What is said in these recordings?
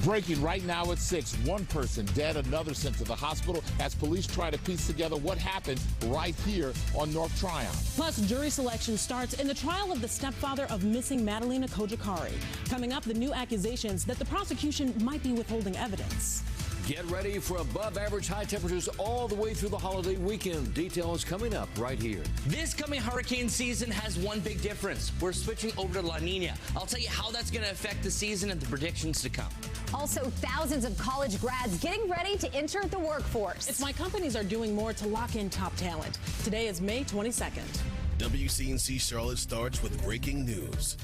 Breaking right now at 6. One person dead, another sent to the hospital as police try to piece together what happened right here on North Tryon. Plus, jury selection starts in the trial of the stepfather of missing Madalena Kojikari. Coming up, the new accusations that the prosecution might be withholding evidence. Get ready for above-average high temperatures all the way through the holiday weekend. Details coming up right here. This coming hurricane season has one big difference. We're switching over to La Nina. I'll tell you how that's going to affect the season and the predictions to come. Also, thousands of college grads getting ready to enter the workforce. It's why companies are doing more to lock in top talent. Today is May 22nd. WCNC Charlotte starts with breaking news.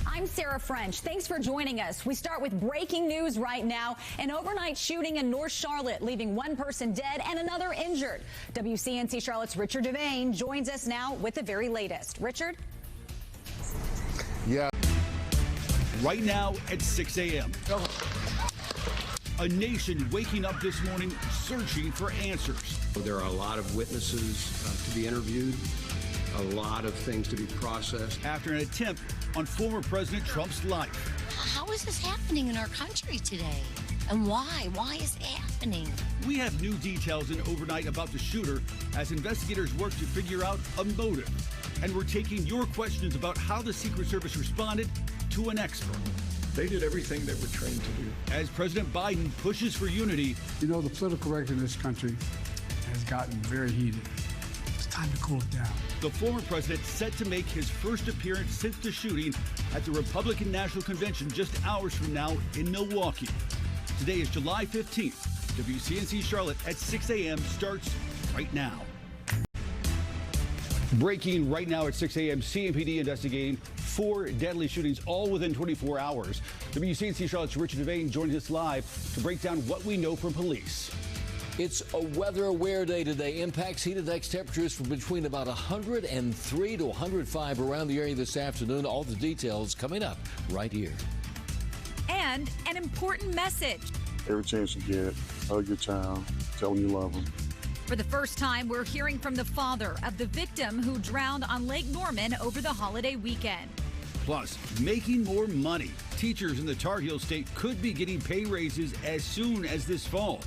I'm Sarah French. Thanks for joining us. We start with breaking news right now. An overnight shooting in North Charlotte, leaving one person dead and another injured. WCNC Charlotte's Richard Devane joins us now with the very latest. Richard? Yeah. Right now at 6 a.m. A nation waking up this morning searching for answers. There are a lot of witnesses to be interviewed, a lot of things to be processed. After an attempt on former President Trump's life. How is this happening in our country today? And why? Why is it happening? We have new details in overnight about the shooter as investigators work to figure out a motive. And we're taking your questions about how the Secret Service responded to an expert. They did everything they were trained to do. As President Biden pushes for unity. You know, the political record in this country has gotten very heated. It's time to cool it down. The former president set to make his first appearance since the shooting at the Republican National Convention just hours from now in Milwaukee. Today is July 15th. WCNC Charlotte at 6 a.m. starts right now. Breaking right now at 6 a.m. CMPD investigating 4 deadly shootings all within 24 hours. WCNC Charlotte's Richard Devane joins us live to break down what we know from police. It's a weather-aware day today. Impacts heat index temperatures from between about 103 to 105 around the area this afternoon. All the details coming up right here. And an important message. Every chance you get, hug your child, tell them you love them. For the first time, we're hearing from the father of the victim who drowned on Lake Norman over the holiday weekend. Plus, making more money. Teachers in the Tar Heel state could be getting pay raises as soon as this fall.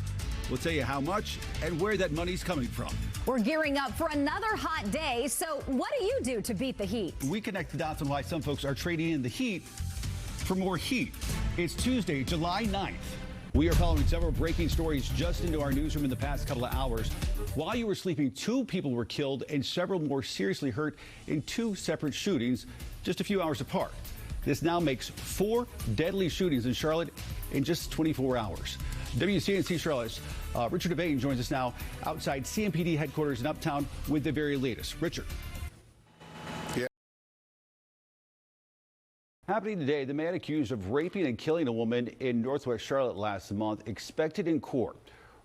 We'll tell you how much and where that money's coming from. We're gearing up for another hot day. So what do you do to beat the heat? We connect the dots on why some folks are trading in the heat for more heat. It's Tuesday, July 9th. We are following several breaking stories just into our newsroom in the past couple of hours. While you were sleeping, 2 people were killed and several more seriously hurt in 2 separate shootings just a few hours apart. This now makes 4 deadly shootings in Charlotte in just 24 hours. WCNC Charlotte's Richard Devane joins us now outside CMPD headquarters in Uptown with the very latest. Richard. Yeah. Happening today, the man accused of raping and killing a woman in Northwest Charlotte last month expected in court.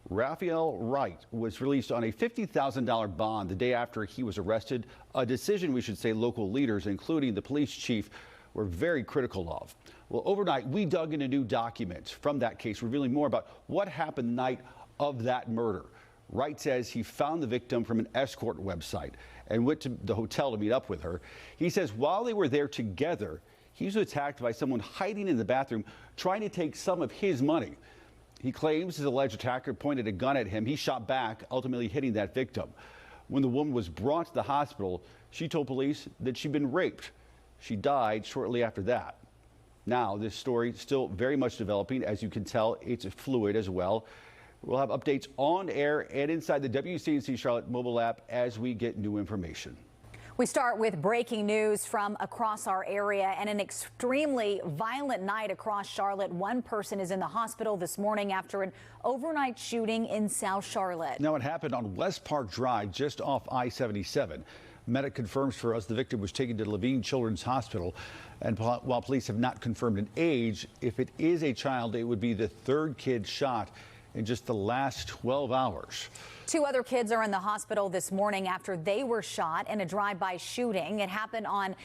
Raphael Wright was released on a $50,000 bond the day after he was arrested, a decision we should say local leaders, including the police chief, were very critical of. Well, overnight, we dug into new documents from that case, revealing more about what happened the night of that murder. Wright says he found the victim from an escort website and went to the hotel to meet up with her. He says while they were there together, he was attacked by someone hiding in the bathroom, trying to take some of his money. He claims his alleged attacker pointed a gun at him. He shot back, ultimately hitting that victim. When the woman was brought to the hospital, she told police that she'd been raped. She died shortly after that. Now, this story still very much developing. As you can tell, it's fluid as well. We'll have updates on air and inside the WCNC Charlotte mobile app as we get new information. We start with breaking news from across our area and an extremely violent night across Charlotte. One person is in the hospital this morning after an overnight shooting in South Charlotte. Now, it happened on West Park Drive, just off I-77. Medic confirms for us the victim was taken to Levine Children's Hospital. And while police have not confirmed an age, if it is a child, it would be the 3rd kid shot in just the last 12 hours. 2 other kids are in the hospital this morning after they were shot in a drive-by shooting. It happened on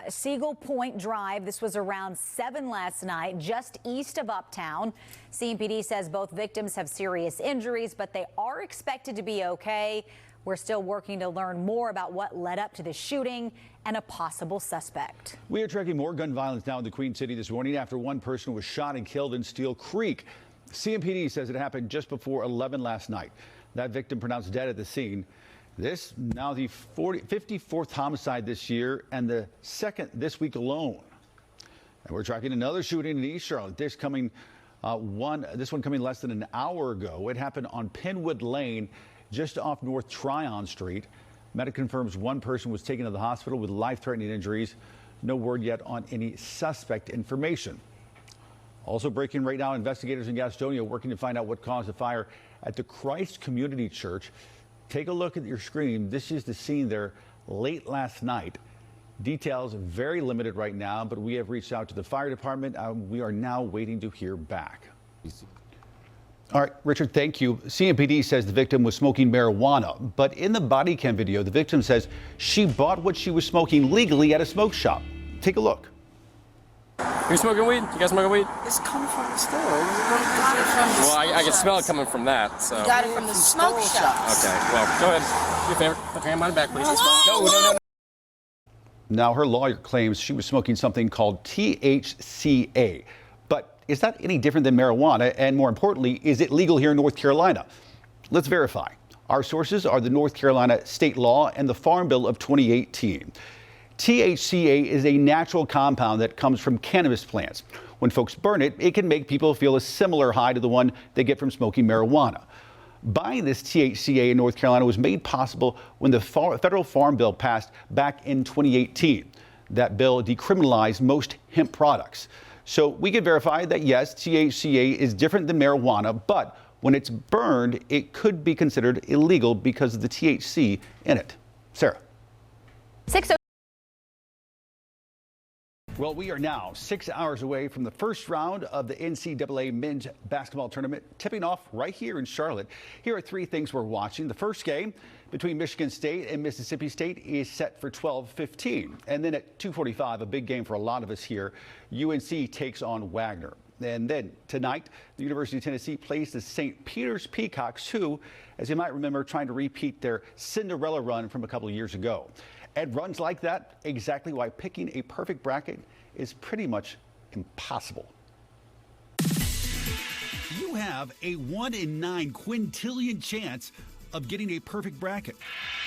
Siegel Point Drive. This was around 7 last night, just east of Uptown. CMPD says both victims have serious injuries, but they are expected to be okay. We're still working to learn more about what led up to the shooting and a possible suspect. We are tracking more gun violence now in the Queen City this morning after one person was shot and killed in Steel Creek. CMPD says it happened just before 11 last night. That victim pronounced dead at the scene. This now the 54th homicide this year and the second this week alone. And we're tracking another shooting in East Charlotte. This one coming less than an hour ago. It happened on Penwood Lane, just off North Tryon Street. Medic confirms one person was taken to the hospital with life-threatening injuries. No word yet on any suspect information. Also breaking right now, investigators in Gastonia working to find out what caused the fire at the Christ Community Church. Take a look at your screen. This is the scene there late last night. Details very limited right now, but we have reached out to the fire department. We are now waiting to hear back. All right, Richard, thank you. CMPD says the victim was smoking marijuana, but in the body cam video, the victim says she bought what she was smoking legally at a smoke shop. Take a look. Are you smoking weed? You guys smoking weed? It's coming from the store. Well, I can smell it coming from that. So. You got it from the smoke shop. Okay, well, go ahead. Your favorite. Okay, I'm on back, please. No. Now, her lawyer claims she was smoking something called THCA. But is that any different than marijuana? And more importantly, is it legal here in North Carolina? Let's verify. Our sources are the North Carolina state law and the Farm Bill of 2018. THCA is a natural compound that comes from cannabis plants. When folks burn it, it can make people feel a similar high to the one they get from smoking marijuana. Buying this THCA in North Carolina was made possible when the federal Farm Bill passed back in 2018. That bill decriminalized most hemp products. So we can verify that, yes, THCA is different than marijuana, but when it's burned, it could be considered illegal because of the THC in it. Sarah. Well, we are now 6 hours away from the first round of the NCAA men's basketball tournament, tipping off right here in Charlotte. Here are three things we're watching. The first game between Michigan State and Mississippi State is set for 12:15. And then at 2:45, a big game for a lot of us here, UNC takes on Wagner. And then tonight, the University of Tennessee plays the St. Peter's Peacocks, who, as you might remember, trying to repeat their Cinderella run from a couple of years ago. At runs like that, exactly why picking a perfect bracket is pretty much impossible. You have a 1 in 9 quintillion chance of getting a perfect bracket.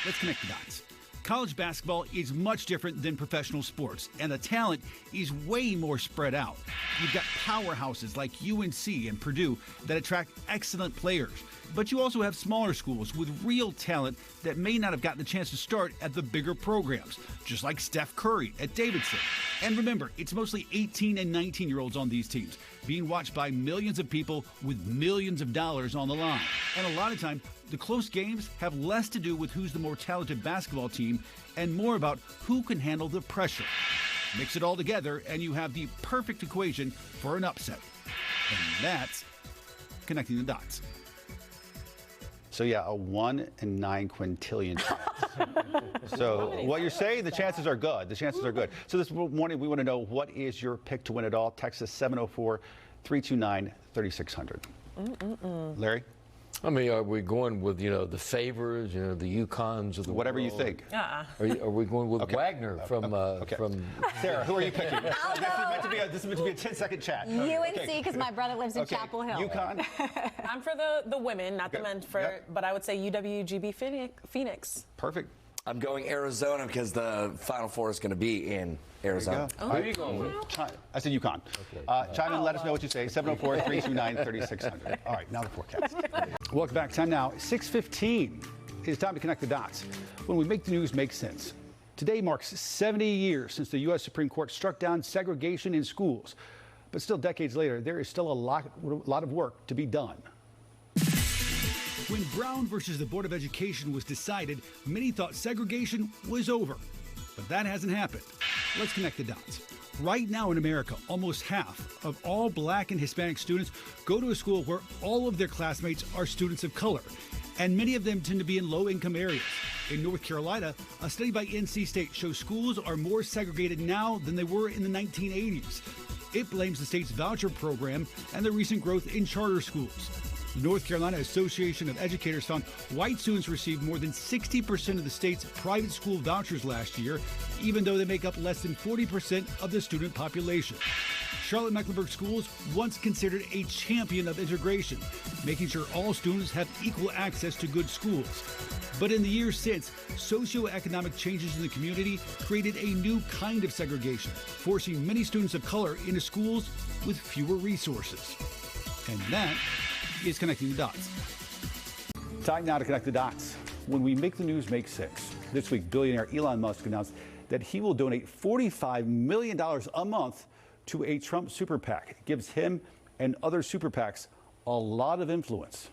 Let's connect the dots. College basketball is much different than professional sports, and the talent is way more spread out. You've got powerhouses like UNC and Purdue that attract excellent players, but you also have smaller schools with real talent that may not have gotten the chance to start at the bigger programs, just like Steph Curry at Davidson. And remember, it's mostly 18 and 19-year-olds on these teams, being watched by millions of people with millions of dollars on the line. And a lot of time, the close games have less to do with who's the more talented basketball team and more about who can handle the pressure. Mix it all together and you have the perfect equation for an upset. And that's connecting the dots. So yeah, a 1 in 9 quintillion chance. So what you're saying, the chances are good. The chances are good. So this morning we want to know, what is your pick to win it all? Text us 704-329-3600. Larry? I mean, are we going with, the Favors, the UConns of the whatever world? You think. Are we going with Wagner from Sarah, who are you picking? This is meant to be a 10-second chat. UNC, because my brother lives in Chapel Hill. UConn? I'm for the women, not the men, but I would say UWGB Phoenix. Perfect. I'm going Arizona because the Final Four is going to be in Arizona. Who are you going with? I said UConn. Okay. Chime in, let us know what you say. 704-329-3600. All right, now the forecast. Welcome back. Time now, 6:15. It's time to connect the dots. When we make the news make sense. Today marks 70 years since the U.S. Supreme Court struck down segregation in schools. But still, decades later, there is still a lot of work to be done. When Brown versus the Board of Education was decided, many thought segregation was over. But that hasn't happened. Let's connect the dots. Right now in America, almost half of all Black and Hispanic students go to a school where all of their classmates are students of color. And many of them tend to be in low-income areas. In North Carolina, a study by NC State shows schools are more segregated now than they were in the 1980s. It blames the state's voucher program and the recent growth in charter schools. The North Carolina Association of Educators found white students received more than 60% of the state's private school vouchers last year, even though they make up less than 40% of the student population. Charlotte-Mecklenburg Schools once considered a champion of integration, making sure all students have equal access to good schools. But in the years since, socioeconomic changes in the community created a new kind of segregation, forcing many students of color into schools with fewer resources. And that is Connecting the Dots. Time now to connect the dots. When we make the news make sense. This week, billionaire Elon Musk announced that he will donate $45 million a month to a Trump super PAC. It gives him and other super PACs a lot of influence.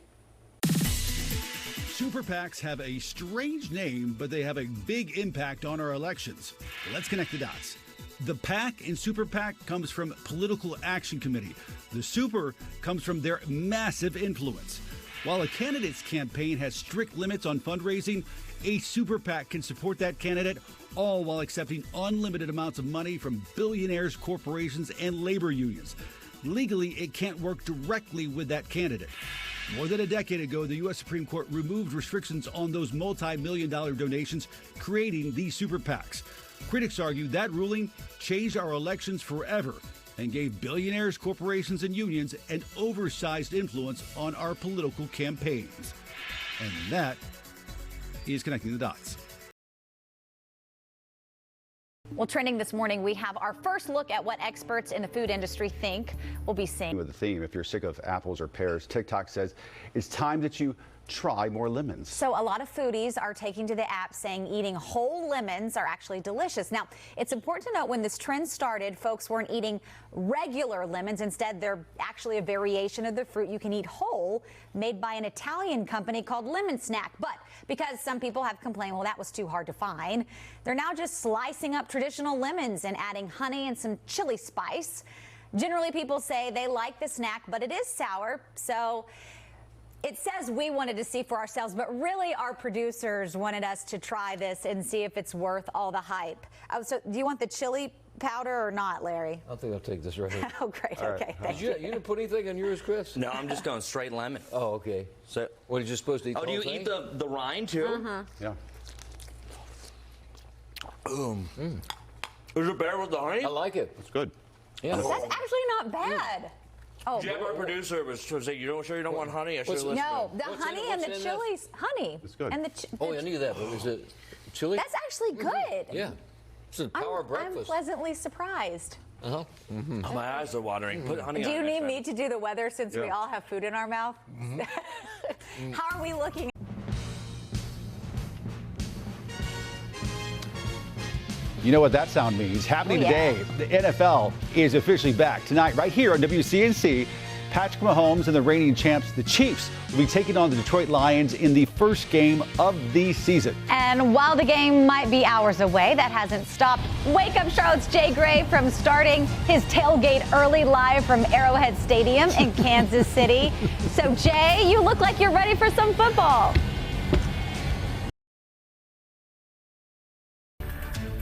Super PACs have a strange name, but they have a big impact on our elections. Let's connect the dots. The PAC in Super PAC comes from Political Action Committee. The super comes from their massive influence. While a candidate's campaign has strict limits on fundraising, a super PAC can support that candidate, all while accepting unlimited amounts of money from billionaires, corporations, and labor unions. Legally, it can't work directly with that candidate. More than a decade ago, the U.S. Supreme Court removed restrictions on those multi-million-dollar donations, creating these super PACs. Critics argue that ruling changed our elections forever and gave billionaires, corporations, and unions an oversized influence on our political campaigns. And that is Connecting the Dots. Well, trending this morning, we have our first look at what experts in the food industry think we'll be seeing. With the theme, if you're sick of apples or pears, TikTok says it's time that you try more lemons. So a lot of foodies are taking to the app saying eating whole lemons are actually delicious. Now, it's important to note when this trend started, folks weren't eating regular lemons. Instead, they're actually a variation of the fruit you can eat whole, made by an Italian company called Lemon Snack. But because some people have complained, well, that was too hard to find, they're now just slicing up traditional lemons and adding honey and some chili spice. Generally, people say they like the snack, but it is sour, so it says we wanted to see for ourselves, but really our producers wanted us to try this and see if it's worth all the hype. So do you want the chili powder or not, Larry? I think I'll take this right here. Oh, great. All Okay, right. thank you. You didn't put anything on yours, Chris? No, I'm just going straight lemon. Oh, okay. So, what, are you just supposed to eat? Oh, do you eat the rind too? Yeah. Is it better with the honey? I like it. It's good. Yeah. That's actually not bad. Oh, Jeb, our producer, was saying, you don't want honey? I should listen. no, the honey and the chilies. Honey. It's good. And the I knew that, but is it chili? That's actually good. Yeah. It's a power breakfast. I'm pleasantly surprised. Uh-huh. Oh, my eyes are watering. Put honey Do on you it need next me time. to do the weather since we all have food in our mouth? How are we looking? You know what that sound means? Happening today, the NFL is officially back. Tonight, right here on WCNC, Patrick Mahomes and the reigning champs, the Chiefs, will be taking on the Detroit Lions in the first game of the season. And while the game might be hours away, that hasn't stopped Wake Up Charlotte's Jay Gray from starting his tailgate early live from Arrowhead Stadium in Kansas City. So, Jay, you look like you're ready for some football.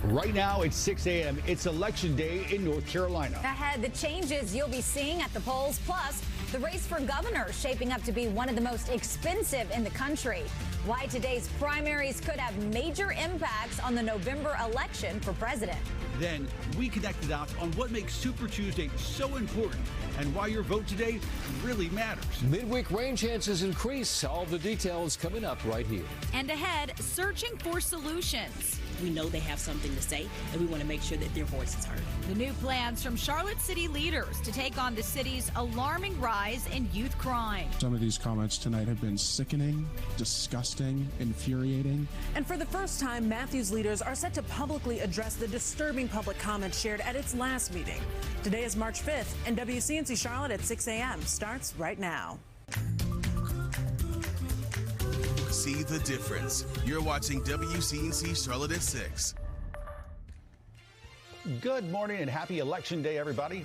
Right now, it's 6 a.m. It's Election Day in North Carolina. Ahead, the changes you'll be seeing at the polls, plus the race for governor shaping up to be one of the most expensive in the country. Why today's primaries could have major impacts on the November election for president. Then we connect the dots on what makes Super Tuesday so important and why your vote today really matters. Midweek rain chances increase. All the details coming up right here. And ahead, searching for solutions. We know they have something to say, and we want to make sure that their voice is heard. The new plans from Charlotte City leaders to take on the city's alarming rise in youth crime. Some of these comments tonight have been sickening, disgusting, infuriating. And for the first time, Matthews leaders are set to publicly address the disturbing public comments shared at its last meeting. Today is March 5th, and WCNC Charlotte at 6 a.m. starts right now. See the difference. You're watching WCNC Charlotte at 6. Good morning and happy Election Day, everybody.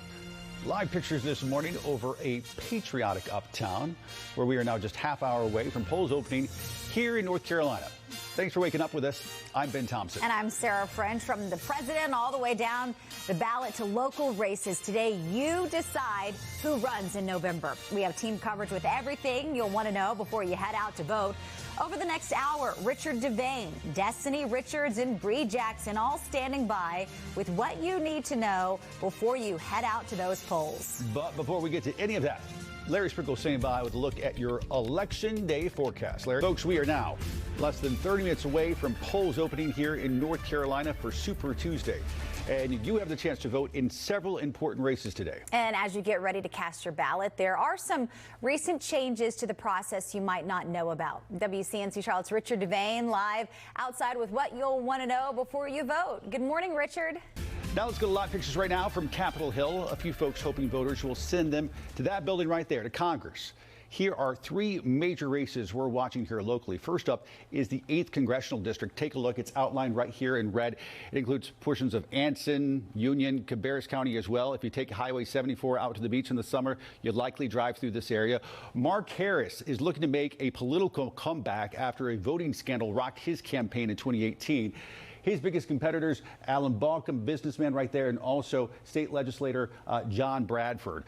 Live pictures this morning over a patriotic uptown where we are now just half hour away from polls opening here in North Carolina. Thanks for waking up with us. I'm Ben Thompson. And I'm Sarah French. From the president all the way down the ballot to local races. Today, you decide who runs in November. We have team coverage with everything you'll want to know before you head out to vote. Over the next hour, Richard Devane, Destiny Richards, and Bree Jackson all standing by with what you need to know before you head out to those polls. But before we get to any of that, Larry Sprinkle standing by with a look at your Election Day forecast. Larry, folks, we are now less than 30 minutes away from polls opening here in North Carolina for Super Tuesday. And you have the chance to vote in several important races today. And as you get ready to cast your ballot, there are some recent changes to the process you might not know about. WCNC Charlotte's Richard Devane live outside with what you'll want to know before you vote. Good morning, Richard. Now let's go to live pictures right now from Capitol Hill. A few folks hoping voters will send them to that building right there, to Congress. Here are three major races we're watching here locally. First up is the 8th Congressional District. Take a look. It's outlined right here in red. It includes portions of Anson, Union, Cabarrus County as well. If you take Highway 74 out to the beach in the summer, you'll likely drive through this area. Mark Harris is looking to make a political comeback after a voting scandal rocked his campaign in 2018. His biggest competitors, Alan Balcom, businessman right there, and also state legislator John Bradford.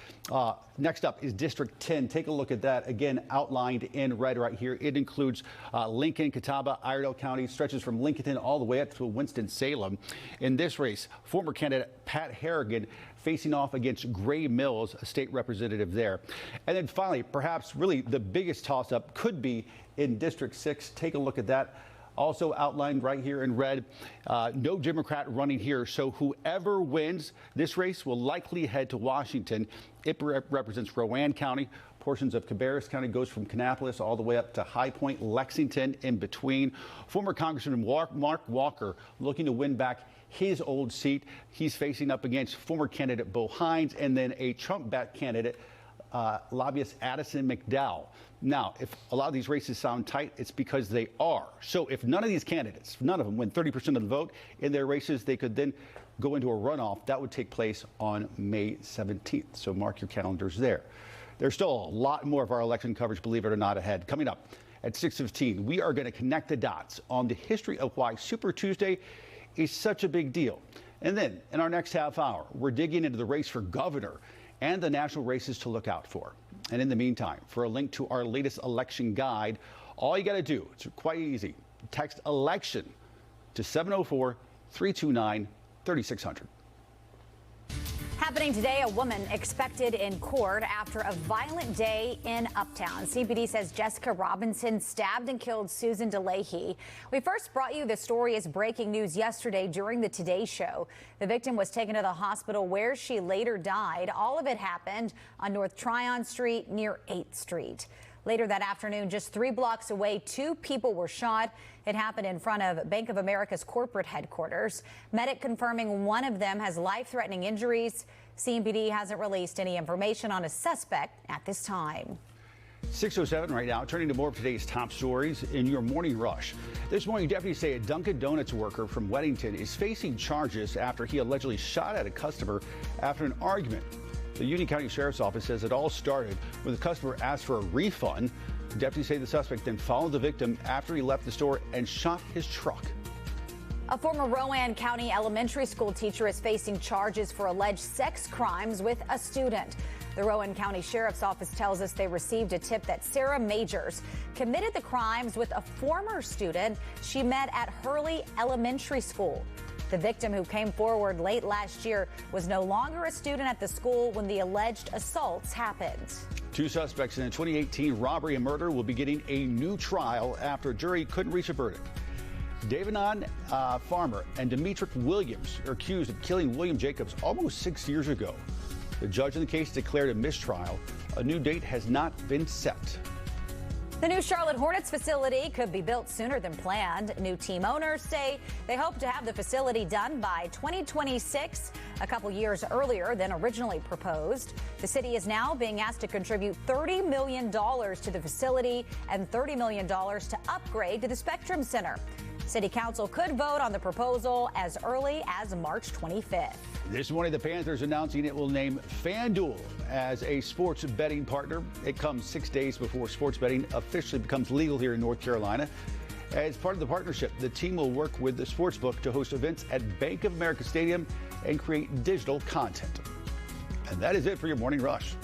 Next up is District 10. Take a look at that, again, outlined in red right here. It includes Lincoln, Catawba, Iredell County, stretches from Lincoln all the way up to Winston-Salem. In this race, former candidate Pat Harrigan facing off against Gray Mills, a state representative there. And then finally, perhaps really the biggest toss-up could be in District 6. Take a look at that. Also outlined right here in red, no Democrat running here. So whoever wins this race will likely head to Washington. It represents Rowan County. Portions of Cabarrus County goes from Kannapolis all the way up to High Point, Lexington in between. Former Congressman Mark Walker looking to win back his old seat. He's facing up against former candidate Bo Hines and then a Trump-backed candidate, lobbyist Addison McDowell. Now, if a lot of these races sound tight, it's because they are. So if none of these candidates, none of them win 30% of the vote in their races, they could then go into a runoff. That would take place on May 17th. So mark your calendars there. There's still a lot more of our election coverage, believe it or not, ahead. Coming up at 6:15, we are going to connect the dots on the history of why Super Tuesday is such a big deal. And then in our next half hour, we're digging into the race for governor and the national races to look out for. And in the meantime, for a link to our latest election guide, all you got to do, it's quite easy, text election to 704-329-3600. Happening today, a woman expected in court after a violent day in Uptown. CPD says Jessica Robinson stabbed and killed Susan DeLahey. We first brought you the story as breaking news yesterday during the Today Show. The victim was taken to the hospital where she later died. All of it happened on North Tryon Street near 8th Street. Later that afternoon, just 3 blocks away, 2 people were shot. It happened in front of Bank of America's corporate headquarters. Medic confirming one of them has life-threatening injuries. CPD hasn't released any information on a suspect at this time. 6:07 right now, turning to more of today's top stories in your morning rush. This morning, deputies say a Dunkin' Donuts worker from Weddington is facing charges after he allegedly shot at a customer after an argument. The Union County Sheriff's Office says it all started when the customer asked for a refund. Deputies say the suspect then followed the victim after he left the store and shot his truck. A former Rowan County elementary school teacher is facing charges for alleged sex crimes with a student. The Rowan County Sheriff's Office tells us they received a tip that Sarah Majors committed the crimes with a former student she met at Hurley Elementary School. The victim, who came forward late last year, was no longer a student at the school when the alleged assaults happened. 2 suspects in a 2018 robbery and murder will be getting a new trial after a jury couldn't reach a verdict. Davinon Farmer and Demetric Williams are accused of killing William Jacobs almost 6 years ago. The judge in the case declared a mistrial. A new date has not been set. The new Charlotte Hornets facility could be built sooner than planned. New team owners say they hope to have the facility done by 2026, a couple years earlier than originally proposed. The city is now being asked to contribute $30 million to the facility and $30 million to upgrade to the Spectrum Center. City Council could vote on the proposal as early as March 25th. This morning, the Panthers announcing it will name FanDuel as a sports betting partner. It comes 6 days before sports betting officially becomes legal here in North Carolina. As part of the partnership, the team will work with the sportsbook to host events at Bank of America Stadium and create digital content. And that is it for your Morning Rush.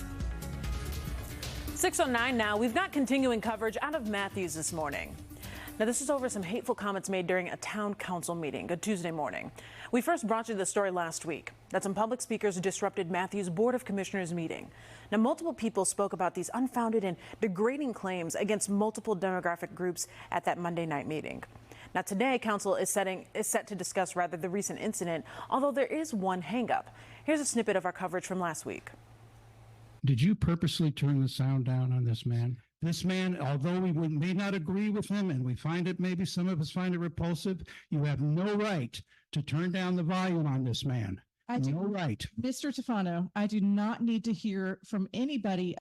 6:09 now. We've got continuing coverage out of Matthews this morning. Now, this is over some hateful comments made during a town council meeting, a Tuesday morning. We first brought you the story last week that some public speakers disrupted Matthews' Board of Commissioners meeting. Now, multiple people spoke about these unfounded and degrading claims against multiple demographic groups at that Monday night meeting. Now, today, council is set to discuss the recent incident, although there is one hangup. Here's a snippet of our coverage from last week. Did you purposely turn the sound down on this man? This man, although we may not agree with him and we find it, maybe some of us find it repulsive, you have no right to turn down the volume on this man. No right. Mr. Tufano, I do not need to hear from anybody.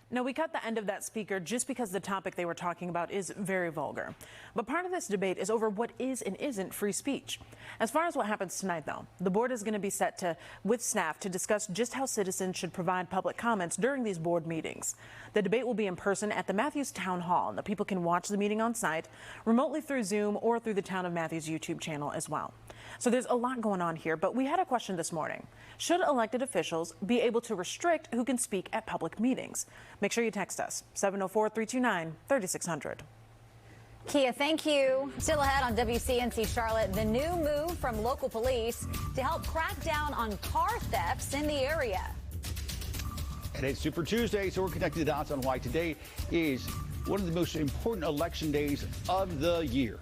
Now, we cut the end of that speaker just because the topic they were talking about is very vulgar. But part of this debate is over what is and isn't free speech. As far as what happens tonight, though, the board is going to be set with staff to discuss just how citizens should provide public comments during these board meetings. The debate will be in person at the Matthews Town Hall, and the people can watch the meeting on site, remotely through Zoom or through the Town of Matthews YouTube channel as well. So there's a lot going on here, but we had a question this morning. Should elected officials be able to restrict who can speak at public meetings? Make sure you text us, 704-329-3600. Kia, thank you. Still ahead on WCNC Charlotte, the new move from local police to help crack down on car thefts in the area. And it's Super Tuesday, so we're connecting the dots on why today is one of the most important election days of the year.